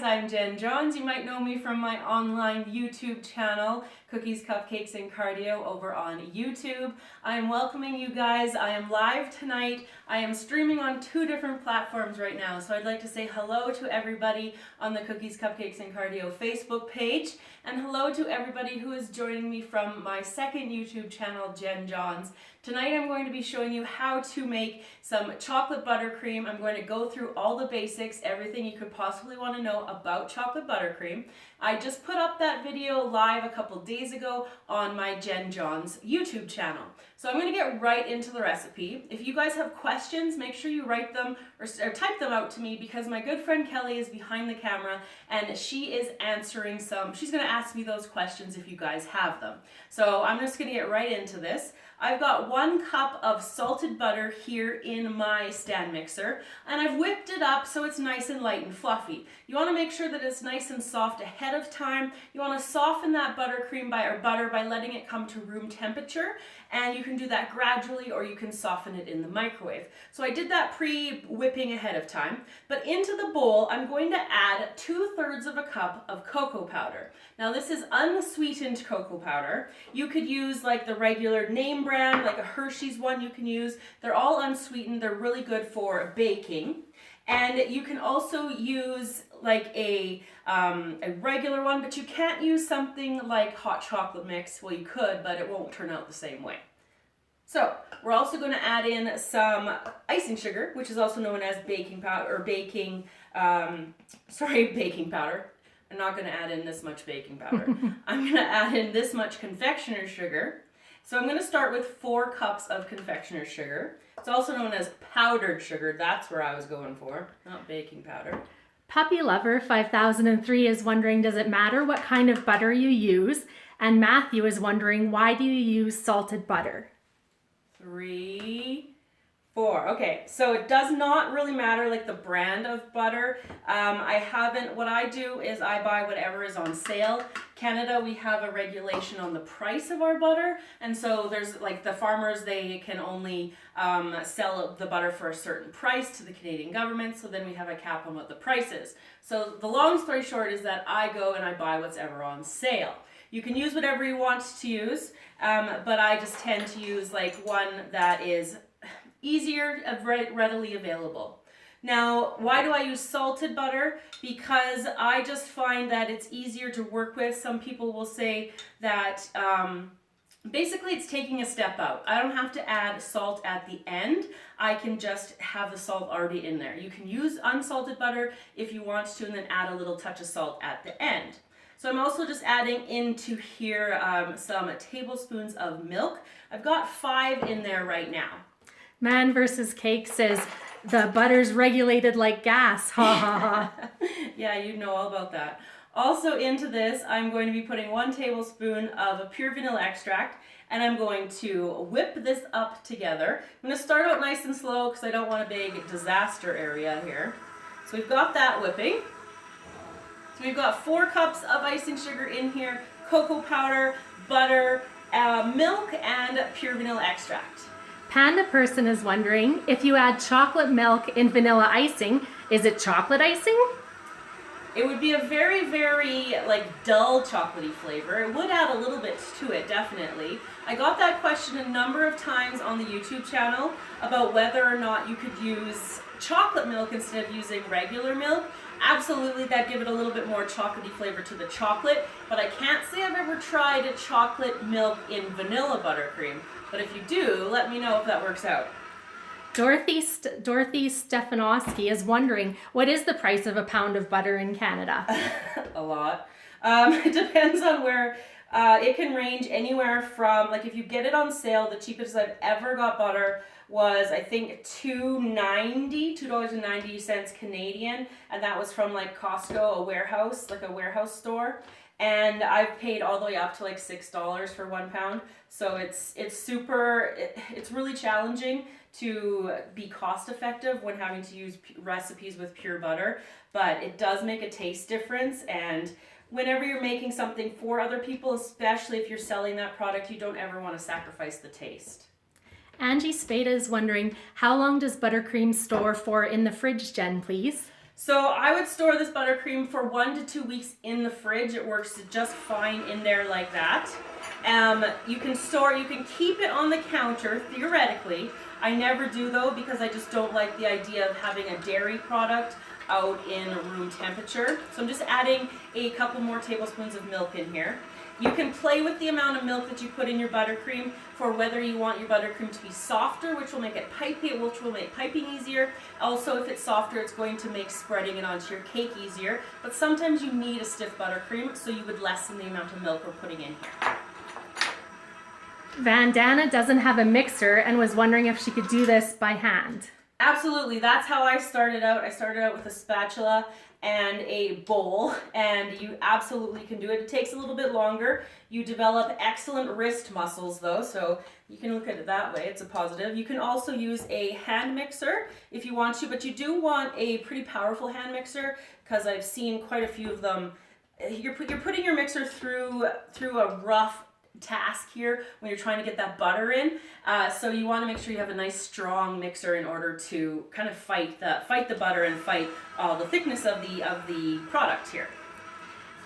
I'm Jenn Johns. You might know me from my online YouTube channel, Cookies, Cupcakes, and Cardio over on YouTube. I am welcoming you guys. I am live tonight. I am streaming on 2 different platforms right now, so I'd like to say hello to everybody on the Cookies, Cupcakes, and Cardio Facebook page, and hello to everybody who is joining me from my second YouTube channel, Jenn Johns. Tonight I'm going to be showing you how to make some chocolate buttercream. I'm going to go through all the basics, everything you could possibly want to know about chocolate buttercream. I just put up that video live a couple days ago on my Jenn Johns YouTube channel. So I'm going to get right into the recipe. If you guys have questions, make sure you write them or type them out to me, because my good friend Kelly is behind the camera and she is answering she's going to ask me those questions if you guys have them. So I'm just going to get right into this. I've got 1 cup of salted butter here in my stand mixer, and I've whipped it up so it's nice and light and fluffy. You want to make sure that it's nice and soft ahead of time. You want to soften that buttercream butter by letting it come to room temperature, and you can do that gradually or you can soften it in the microwave. So I did that pre-whipping ahead of time, but into the bowl I'm going to add 2/3 of a cup of cocoa powder. Now this is unsweetened cocoa powder. You could use like the regular name brand, like a Hershey's one you can use. They're all unsweetened. They're really good for baking. And you can also use like a regular one, but you can't use something like hot chocolate mix. Well, you could, but it won't turn out the same way. So we're also going to add in some icing sugar, which is also known as baking powder, or baking powder. I'm not going to add in this much baking powder. I'm going to add in this much confectioner's sugar. So I'm going to start with 4 cups of confectioner's sugar. It's also known as powdered sugar. That's where I was going for, not baking powder. Puppy Lover 5003 is wondering, does it matter what kind of butter you use? And Matthew is wondering, why do you use salted butter? 3, 4. Okay, so it does not really matter like the brand of butter. What I do is I buy whatever is on sale. Canada, we have a regulation on the price of our butter, and so there's like the farmers, they can only sell the butter for a certain price to the Canadian government, so then we have a cap on what the price is. So the long story short is that I go and I buy what's ever on sale. You can use whatever you want to use, but I just tend to use like one that is easier, readily available. Now, why do I use salted butter? Because I just find that it's easier to work with. Some people will say that basically it's taking a step out. I don't have to add salt at the end. I can just have the salt already in there. You can use unsalted butter if you want to, and then add a little touch of salt at the end. So I'm also just adding into here some tablespoons of milk. I've got 5 in there right now. Man versus Cake says, the butter's regulated like gas. Ha ha ha. Yeah, you know all about that. Also into this, I'm going to be putting 1 tablespoon of pure vanilla extract, and I'm going to whip this up together. I'm going to start out nice and slow because I don't want a big disaster area here. So we've got that whipping. So we've got 4 cups of icing sugar in here, cocoa powder, butter, milk, and pure vanilla extract. Panda Person is wondering, if you add chocolate milk in vanilla icing, is it chocolate icing? It would be a very, very like dull chocolatey flavor. It would add a little bit to it, definitely. I got that question a number of times on the YouTube channel about whether or not you could use chocolate milk instead of using regular milk. Absolutely, that'd give it a little bit more chocolatey flavor to the chocolate, but I can't say I've ever tried a chocolate milk in vanilla buttercream. But if you do, let me know if that works out. Dorothy Stefanowski is wondering, what is the price of a pound of butter in Canada? A lot. It depends on where. It can range anywhere from, like if you get it on sale, the cheapest I've ever got butter was I think $2.90 Canadian, and that was from like Costco, a warehouse store. And I've paid all the way up to like $6 for 1 pound. So it's really challenging to be cost effective when having to use recipes with pure butter, but it does make a taste difference. And whenever you're making something for other people, especially if you're selling that product, you don't ever want to sacrifice the taste. Angie Spada is wondering, how long does buttercream store for in the fridge, Jen, please? So I would store this buttercream for 1 to 2 weeks in the fridge. It works just fine in there like that. You can keep it on the counter theoretically. I never do though, because I just don't like the idea of having a dairy product out in room temperature. So I'm just adding a couple more tablespoons of milk in here. You can play with the amount of milk that you put in your buttercream for whether you want your buttercream to be softer, which will make it pipey, which will make piping easier. Also, if it's softer, it's going to make spreading it onto your cake easier. But sometimes you need a stiff buttercream, so you would lessen the amount of milk we're putting in here. Vandana doesn't have a mixer and was wondering if she could do this by hand. Absolutely, that's how I started out. I started out with a spatula and a bowl, and you absolutely can do it. It takes a little bit longer. You develop excellent wrist muscles though, so you can look at it that way. It's a positive. You can also use a hand mixer if you want to, but you do want a pretty powerful hand mixer, because I've seen quite a few of them. You're putting your mixer through a rough task here when you're trying to get that butter in, so you want to make sure you have a nice strong mixer in order to kind of fight the butter and fight the thickness of the product here.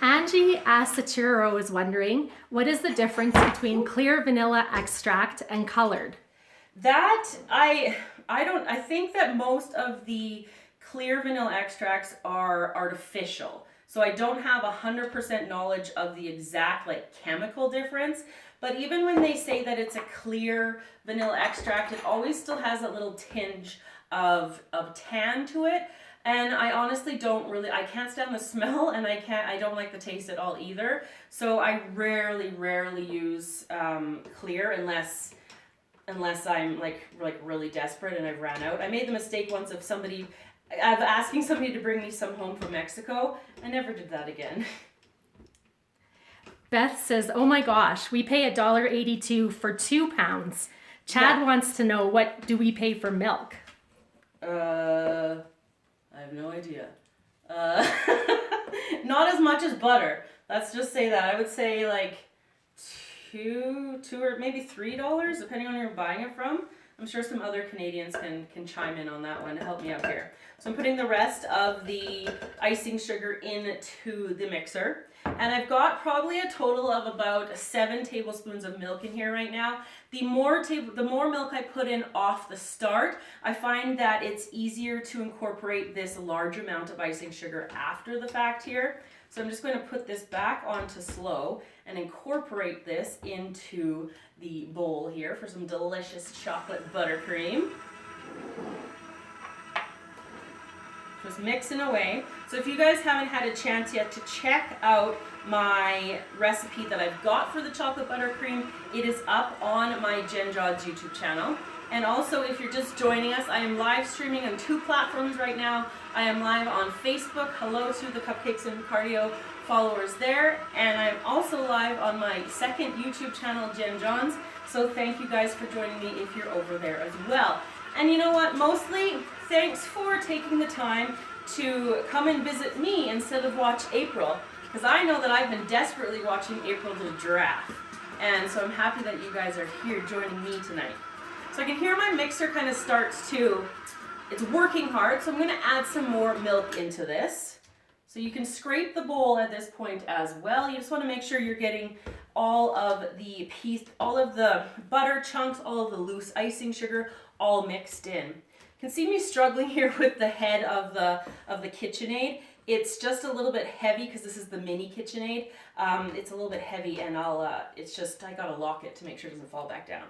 Angie Asaturo is wondering, what is the difference between clear vanilla extract and colored? That I think that most of the clear vanilla extracts are artificial. So I don't have 100% knowledge of the exact chemical difference, but even when they say that it's a clear vanilla extract, it always still has a little tinge of tan to it. And I honestly I can't stand the smell, and I don't like the taste at all either. So I rarely use clear unless I'm like really desperate and I've ran out. I made the mistake once of asking somebody to bring me some home from Mexico. I never did that again. Beth says, oh my gosh, we pay $1.82 for 2 pounds. Chad wants to know, what do we pay for milk? I have no idea. Not as much as butter. Let's just say that. I would say like $2 or maybe $3, depending on where you're buying it from. I'm sure some other Canadians can chime in on that one to help me out here. So I'm putting the rest of the icing sugar into the mixer. And I've got probably a total of about 7 tablespoons of milk in here right now. The more milk I put in off the start, I find that it's easier to incorporate this large amount of icing sugar after the fact here. So I'm just going to put this back onto slow and incorporate this into the bowl here for some delicious chocolate buttercream. Just mixing away. So if you guys haven't had a chance yet to check out my recipe that I've got for the chocolate buttercream, it is up on my Jenn YouTube channel. And also, if you're just joining us, I am live streaming on 2 platforms right now. I am live on Facebook. Hello to the Cupcakes and Cardio followers there. And I'm also live on my second YouTube channel, Jenn Johns. So thank you guys for joining me if you're over there as well. And you know what? Mostly, thanks for taking the time to come and visit me instead of watch April. Because I know that I've been desperately watching April the Giraffe. And so I'm happy that you guys are here joining me tonight. So I can hear my mixer kind of starts to, it's working hard, so I'm going to add some more milk into this. So you can scrape the bowl at this point as well. You just want to make sure you're getting all of the butter chunks, all of the loose icing sugar, all mixed in. You can see me struggling here with the head of the KitchenAid. It's just a little bit heavy because this is the mini KitchenAid. It's a little bit heavy, and I gotta lock it to make sure it doesn't fall back down.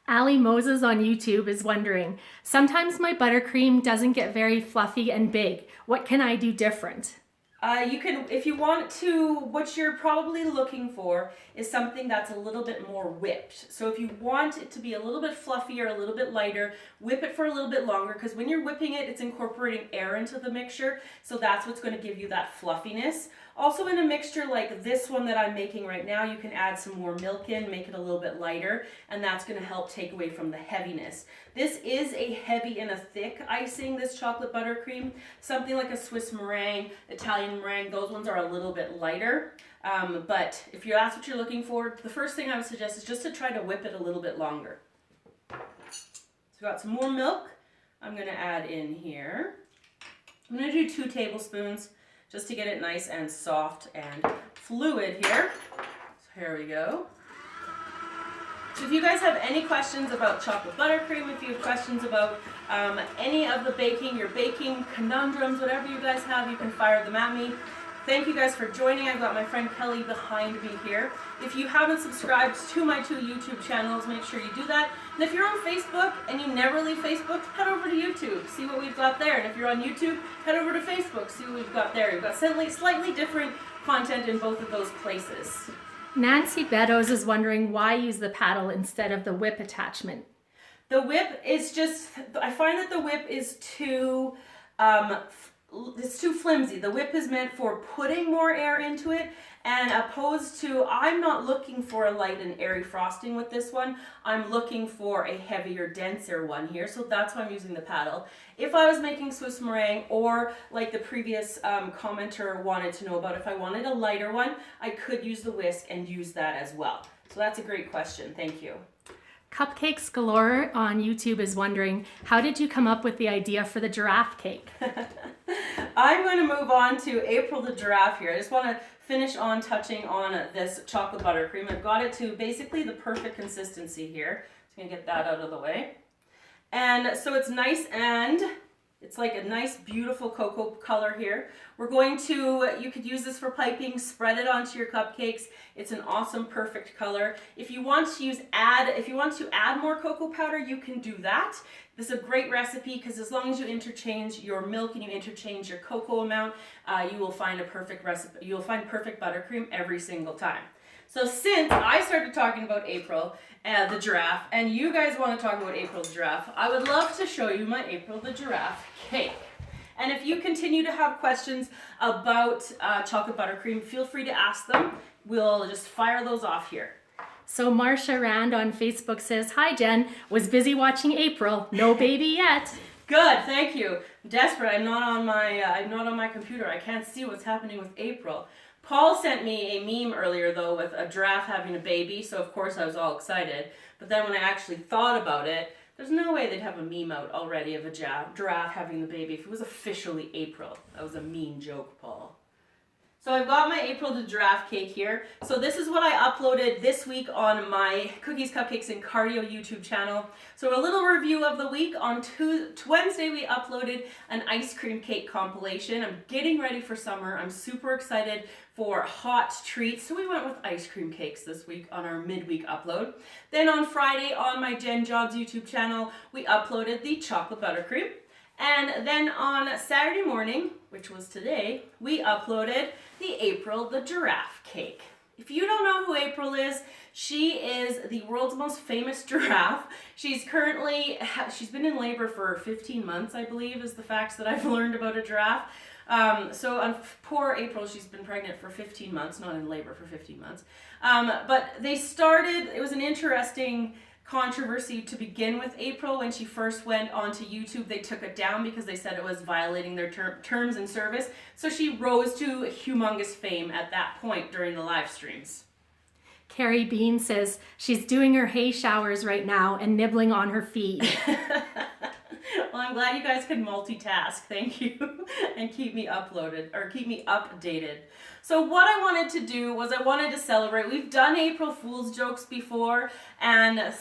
Ali Moses on YouTube is wondering, sometimes my buttercream doesn't get very fluffy and big. What can I do different? You can, if you want to, what you're probably looking for is something that's a little bit more whipped. So if you want it to be a little bit fluffier, a little bit lighter, whip it for a little bit longer, because when you're whipping it, it's incorporating air into the mixture. So that's what's going to give you that fluffiness. Also, in a mixture like this one that I'm making right now, you can add some more milk in, make it a little bit lighter, and that's going to help take away from the heaviness. This is a heavy and a thick icing, this chocolate buttercream. Something like a Swiss meringue, Italian meringue, those ones are a little bit lighter. But if that's what you're looking for, the first thing I would suggest is just to try to whip it a little bit longer. So we've got some more milk I'm going to add in here. I'm gonna do 2 tablespoons just to get it nice and soft and fluid here. So here we go. So if you guys have any questions about chocolate buttercream, if you have questions about any of the baking, your baking conundrums, whatever you guys have, you can fire them at me. Thank you guys for joining. I've got my friend Kelly behind me here. If you haven't subscribed to my 2 YouTube channels, make sure you do that. And if you're on Facebook and you never leave Facebook, head over to YouTube, see what we've got there. And if you're on YouTube, head over to Facebook, see what we've got there. We've got slightly different content in both of those places. Nancy Beddoes is wondering why use the paddle instead of the whip attachment. The whip is just, I find that the whip is too, it's too flimsy. The whip is meant for putting more air into it, and opposed to, I'm not looking for a light and airy frosting with this one. I'm looking for a heavier, denser one here, so that's why I'm using the paddle. If I was making Swiss meringue, or like the previous commenter wanted to know about, if I wanted a lighter one, I could use the whisk and use that as well. So that's a great question, thank you. Cupcakes Galore on YouTube is wondering, how did you come up with the idea for the giraffe cake? I'm going to move on to April the Giraffe here. I just want to finish on touching on this chocolate buttercream. I've got it to basically the perfect consistency here. Just going to get that out of the way. And so it's nice, and it's like a nice beautiful cocoa color here. We're going to, you could use this for piping, spread it onto your cupcakes. It's an awesome, perfect color. If you want to add more cocoa powder, you can do that. This is a great recipe because as long as you interchange your milk and you interchange your cocoa amount, you will find a perfect recipe. You will find perfect buttercream every single time. So since I started talking about April the Giraffe, and you guys want to talk about April the Giraffe, I would love to show you my April the Giraffe cake. And if you continue to have questions about chocolate buttercream, feel free to ask them. We'll just fire those off here. So Marcia Rand on Facebook says, hi Jen, was busy watching April, no baby yet. Good, thank you. I'm desperate. I'm not on my computer. I can't see what's happening with April. Paul sent me a meme earlier though with a giraffe having a baby, so of course I was all excited. But then when I actually thought about it, there's no way they'd have a meme out already of a giraffe having the baby if it was officially April. That was a mean joke, Paul. So I've got my April the Giraffe cake here. So this is what I uploaded this week on my Cookies, Cupcakes, and Cardio YouTube channel. So a little review of the week. On Wednesday we uploaded an ice cream cake compilation. I'm getting ready for summer. I'm super excited for hot treats. So we went with ice cream cakes this week on our midweek upload. Then on Friday on my Jenn Jobs YouTube channel, we uploaded the chocolate buttercream. And then on Saturday morning, which was today, we uploaded the April the Giraffe cake. If you don't know who April is, she is the world's most famous giraffe. She's been in labor for 15 months, I believe, is the facts that I've learned about a giraffe. So on poor April, she's been pregnant for 15 months, not in labor for 15 months. But it was an interesting controversy to begin with April. When she first went onto YouTube, they took it down because they said it was violating their terms and service. So she rose to humongous fame at that point during the live streams. Carrie Bean says she's doing her hay showers right now and nibbling on her feet. Well, I'm glad you guys can multitask. Thank you. And keep me updated. So what I wanted to do was I wanted to celebrate. We've done April Fool's jokes before, and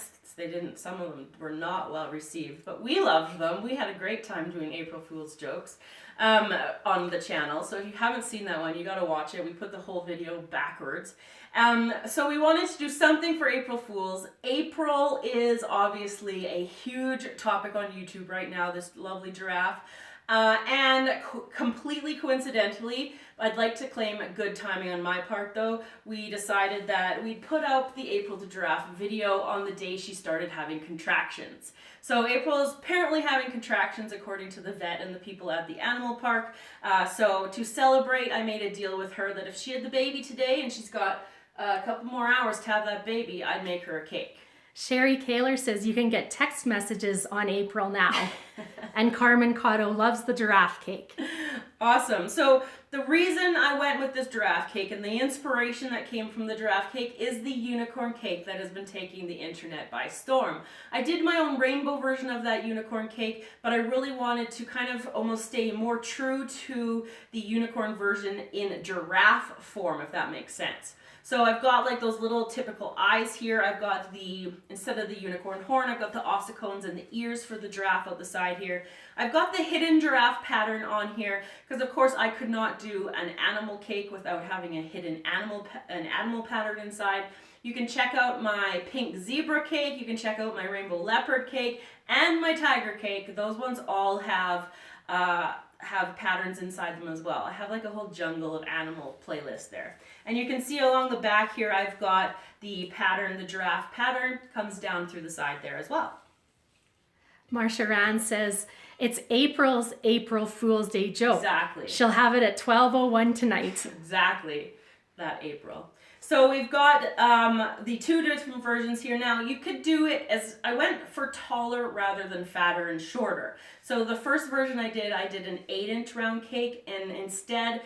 some of them were not well received, but we loved them. We had a great time doing April Fool's jokes on the channel. So if you haven't seen that one, you got to watch it. We put the whole video backwards. So we wanted to do something for April Fools. April is obviously a huge topic on YouTube right now, this lovely giraffe. And completely coincidentally, I'd like to claim good timing on my part though, we decided that we'd put out the April the Giraffe video on the day she started having contractions. So April is apparently having contractions according to the vet and the people at the animal park. So to celebrate, I made a deal with her that if she had the baby today and she's got a couple more hours to have that baby, I'd make her a cake. Sherry Kaler says you can get text messages on April now. And Carmen Cotto loves the giraffe cake. Awesome. So The reason I went with this giraffe cake and the inspiration that came from the giraffe cake is the unicorn cake that has been taking the internet by storm. I did my own rainbow version of that unicorn cake, but I really wanted to kind of almost stay more true to the unicorn version in giraffe form, if that makes sense. So I've got like those little typical eyes here. I've got instead of the unicorn horn, I've got the ossicones and the ears for the giraffe out the side here. I've got the hidden giraffe pattern on here because of course I could not do an animal cake without having a hidden animal pattern inside. You can check out my pink zebra cake, you can check out my rainbow leopard cake, and my tiger cake. Those ones all have patterns inside them as well. I have like a whole jungle of animal playlist there. And you can see along the back here, I've got the pattern, the giraffe pattern comes down through the side there as well. Marsha Rand says, it's April's April Fool's Day joke. Exactly. She'll have it at 12:01 tonight. Exactly, that April. So we've got the two different versions here. Now you could do it as, I went for taller rather than fatter and shorter. So the first version I did an 8-inch round cake, and instead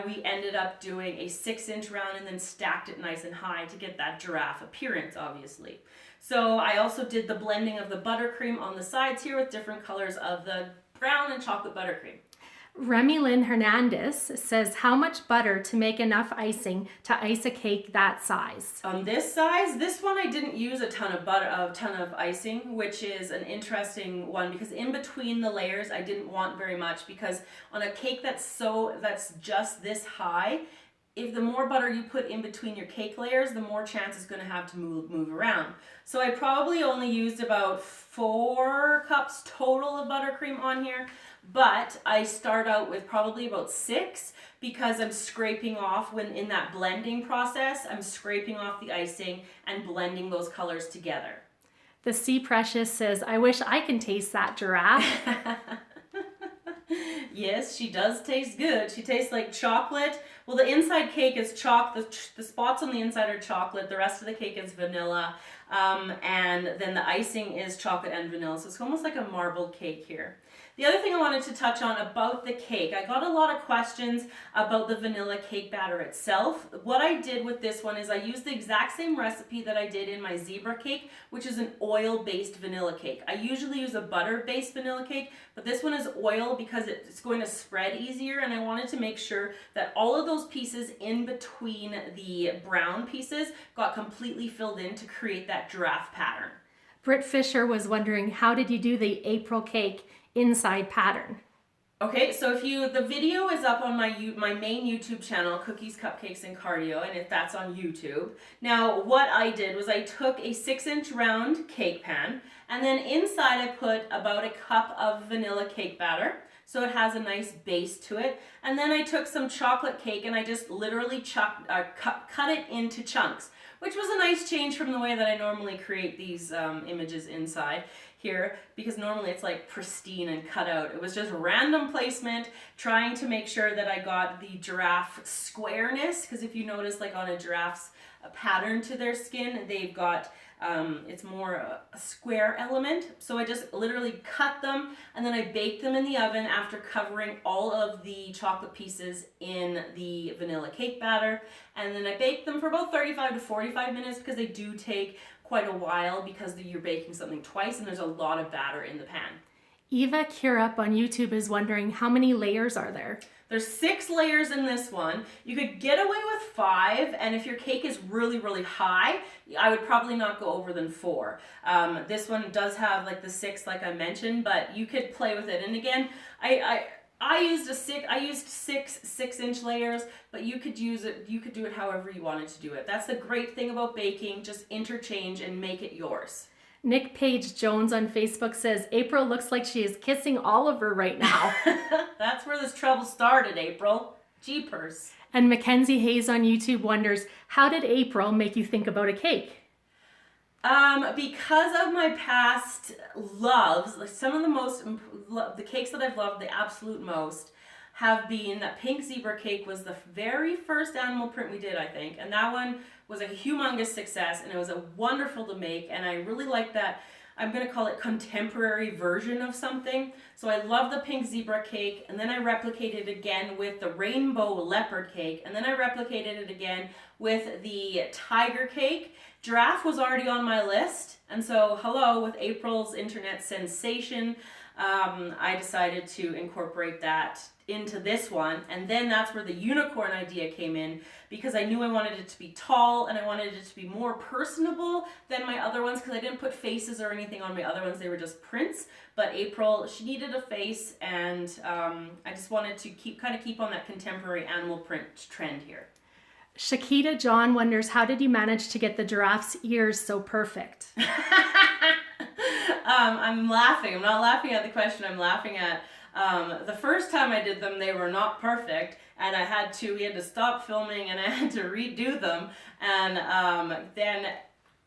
we ended up doing a 6-inch round and then stacked it nice and high to get that giraffe appearance, obviously. So I also did the blending of the buttercream on the sides here with different colors of the brown and chocolate buttercream. Remy Lynn Hernandez says, how much butter to make enough icing to ice a cake that size? On this size, this one I didn't use a ton of butter, a ton of icing, which is an interesting one because in between the layers I didn't want very much, because on a cake that's just this high, if the more butter you put in between your cake layers, the more chance it's going to have to move around. So I probably only used about 4 cups total of buttercream on here. But I start out with probably about 6 because I'm scraping off, when in that blending process, I'm scraping off the icing and blending those colors together. The Sea Precious says, I wish I can taste that giraffe. Yes, she does taste good. She tastes like chocolate. Well, the inside cake is the spots on the inside are chocolate. The rest of the cake is vanilla. And then the icing is chocolate and vanilla. So it's almost like a marbled cake here. The other thing I wanted to touch on about the cake, I got a lot of questions about the vanilla cake batter itself. What I did with this one is I used the exact same recipe that I did in my zebra cake, which is an oil-based vanilla cake. I usually use a butter-based vanilla cake, but this one is oil because it's going to spread easier, and I wanted to make sure that all of those pieces in between the brown pieces got completely filled in to create that giraffe pattern. Britt Fisher was wondering, how did you do the April cake inside pattern? Okay, so the video is up on my main YouTube channel, Cookies, Cupcakes, and Cardio, and if that's on YouTube. Now, what I did was I took a 6-inch round cake pan, and then inside I put about a cup of vanilla cake batter, so it has a nice base to it. And then I took some chocolate cake and I just literally cut it into chunks, which was a nice change from the way that I normally create these images inside here, because normally it's like pristine and cut out. It was just random placement, trying to make sure that I got the giraffe squareness, because if you notice, like on a giraffe's pattern to their skin, they've got it's more a square element. So I just literally cut them and then I baked them in the oven after covering all of the chocolate pieces in the vanilla cake batter. And then I baked them for about 35 to 45 minutes because they do take quite a while because you're baking something twice and there's a lot of batter in the pan. Eva Curup on YouTube is wondering, how many layers are there? There's 6 layers in this one. You could get away with 5, and if your cake is really, really high, I would probably not go over than 4. This one does have like the 6, like I mentioned, but you could play with it. And again, I used 6 6-inch layers, but you could use it. You could do it however you wanted to do it. That's the great thing about baking. Just interchange and make it yours. Nick Page Jones on Facebook says, April looks like she is kissing Oliver right now. That's where this trouble started, April. Jeepers. And Mackenzie Hayes on YouTube wonders, how did April make you think about a cake? Because of my past loves, like some of the cakes that I've loved the absolute most have been that pink zebra cake was the very first animal print we did, I think. And that one was a humongous success and it was a wonderful to make. And I really like that I'm going to call it contemporary version of something. So I love the pink zebra cake, and then I replicated it again with the rainbow leopard cake, and then I replicated it again with the tiger cake. Giraffe was already on my list, and so hello, with April's internet sensation, I decided to incorporate that into this one, and then that's where the unicorn idea came in, because I knew I wanted it to be tall and I wanted it to be more personable than my other ones, because I didn't put faces or anything on my other ones, they were just prints. But April, she needed a face, and I just wanted to keep on that contemporary animal print trend here. Shakita John wonders, how did you manage to get the giraffe's ears so perfect? I'm laughing. I'm not laughing at the question. I'm laughing at the first time I did them, they were not perfect, and we had to stop filming and I had to redo them, and then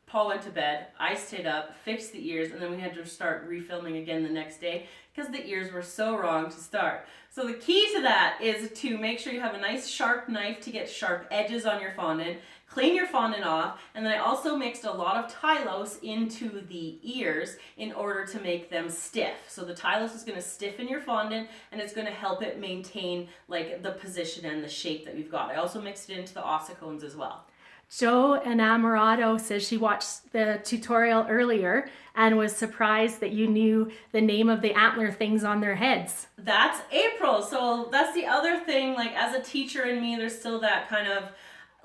Paul went to bed, I stayed up, fixed the ears, and then we had to start refilming again the next day because the ears were so wrong to start. So the key to that is to make sure you have a nice sharp knife to get sharp edges on your fondant, clean your fondant off, and then I also mixed a lot of Tylose into the ears in order to make them stiff. So the Tylose is going to stiffen your fondant, and it's going to help it maintain like the position and the shape that we've got. I also mixed it into the ossicones as well. Joe Enamorado says she watched the tutorial earlier and was surprised that you knew the name of the antler things on their heads. That's April. So that's the other thing, like as a teacher in me, there's still that kind of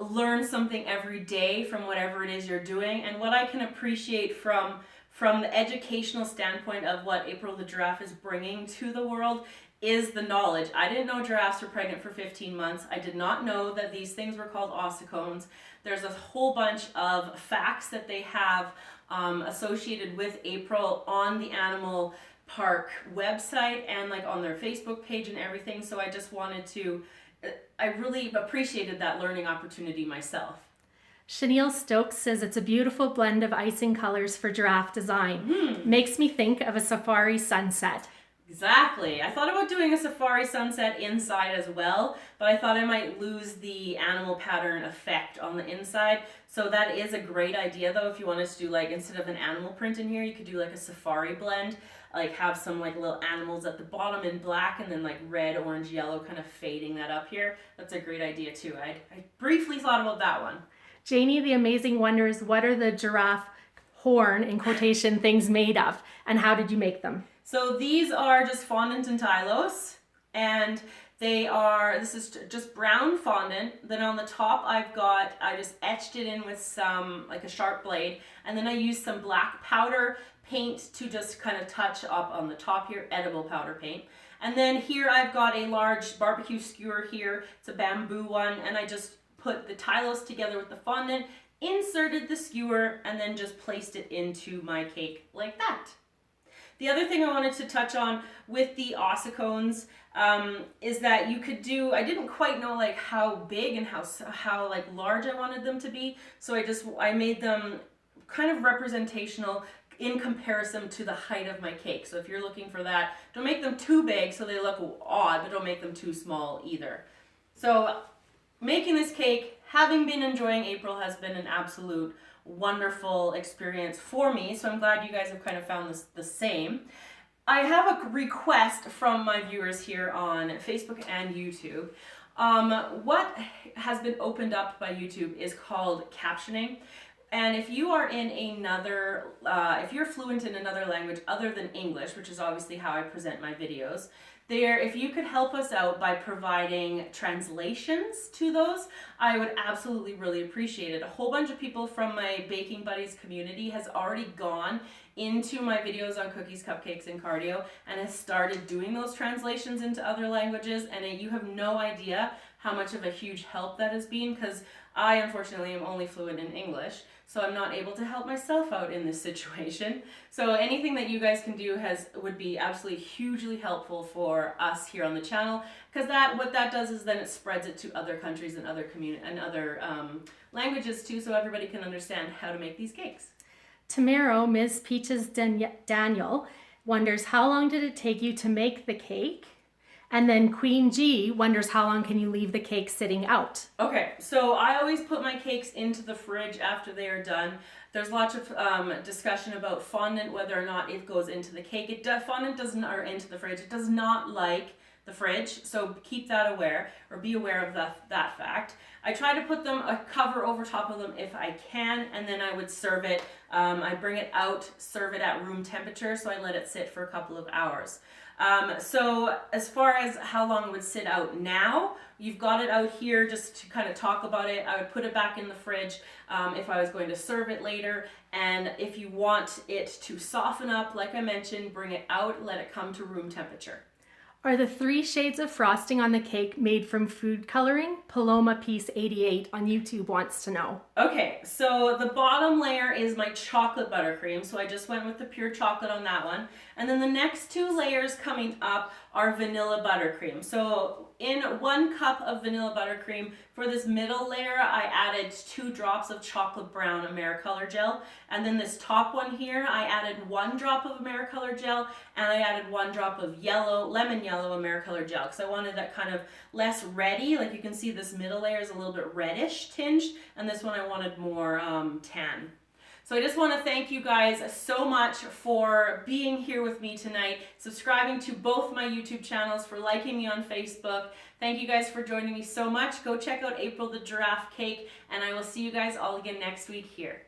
learn something every day from whatever it is you're doing. And what I can appreciate from the educational standpoint of what April the giraffe is bringing to the world is the knowledge. I didn't know giraffes were pregnant for 15 months. I did not know that these things were called ossicones. There's a whole bunch of facts that they have associated with April on the Animal Park website and like on their Facebook page and everything. So I really appreciated that learning opportunity myself. Chenille Stokes says it's a beautiful blend of icing colors for giraffe design. Makes me think of a safari sunset. Exactly. I thought about doing a safari sunset inside as well, but I thought I might lose the animal pattern effect on the inside. So that is a great idea though. If you wanted to do like, instead of an animal print in here, you could do like a safari blend, like have some like little animals at the bottom in black and then like red, orange, yellow, kind of fading that up here. That's a great idea too. I briefly thought about that one. Janie the Amazing wonders, what are the giraffe horn, in quotation, things made of, and how did you make them? So these are just fondant and Tylose, and this is just brown fondant. Then on the top I just etched it in with some, like a sharp blade, and then I used some black powder paint to just kind of touch up on the top here, edible powder paint. And then here I've got a large barbecue skewer here, it's a bamboo one, and I just put the Tylose together with the fondant, inserted the skewer, and then just placed it into my cake like that. The other thing I wanted to touch on with the ossicones is that you could do, I didn't quite know like how big and how like large I wanted them to be, so I made them kind of representational in comparison to the height of my cake. So if you're looking for that, don't make them too big so they look odd, but don't make them too small either. So making this cake, having been enjoying April, has been an absolute wonderful experience for me, so I'm glad you guys have kind of found this the same. I have a request from my viewers here on Facebook and YouTube. What has been opened up by YouTube is called captioning, and if you are in if you're fluent in another language other than English, which is obviously how I present my videos, if you could help us out by providing translations to those, I would absolutely really appreciate it. A whole bunch of people from my Baking Buddies community has already gone into my videos on cookies, cupcakes, and cardio and has started doing those translations into other languages, and you have no idea how much of a huge help that has been, because I unfortunately am only fluent in English, so I'm not able to help myself out in this situation. So anything that you guys can do would be absolutely hugely helpful for us here on the channel, because what that does is then it spreads it to other countries and other languages too, so everybody can understand how to make these cakes. Tamaro, Ms. Peaches Daniel, wonders, how long did it take you to make the cake? And then Queen G wonders how long can you leave the cake sitting out? Okay, so I always put my cakes into the fridge after they are done. There's lots of discussion about fondant, whether or not it goes into the cake. Fondant doesn't, or into the fridge. It does not like the fridge, so keep that aware, or be aware of that fact. I try to put a cover over top of them if I can, and then I would serve it. I bring it out, serve it at room temperature, so I let it sit for a couple of hours. So as far as how long it would sit out now, you've got it out here just to kind of talk about it. I would put it back in the fridge if I was going to serve it later. And if you want it to soften up, like I mentioned, bring it out, let it come to room temperature. Are the 3 shades of frosting on the cake made from food coloring? Paloma Piece 88 on YouTube wants to know. Okay, so the bottom layer is my chocolate buttercream, so I just went with the pure chocolate on that one. And then the next 2 layers coming up are vanilla buttercream. So in 1 cup of vanilla buttercream, for this middle layer, I added 2 drops of chocolate brown Americolor gel. And then this top one here, I added 1 drop of Americolor gel, and I added 1 drop of lemon yellow Americolor gel, because I wanted that kind of less reddy. Like you can see this middle layer is a little bit reddish tinged, and this one I wanted more tan. So I just want to thank you guys so much for being here with me tonight, subscribing to both my YouTube channels, for liking me on Facebook. Thank you guys for joining me so much. Go check out April the Giraffe Cake, and I will see you guys all again next week here.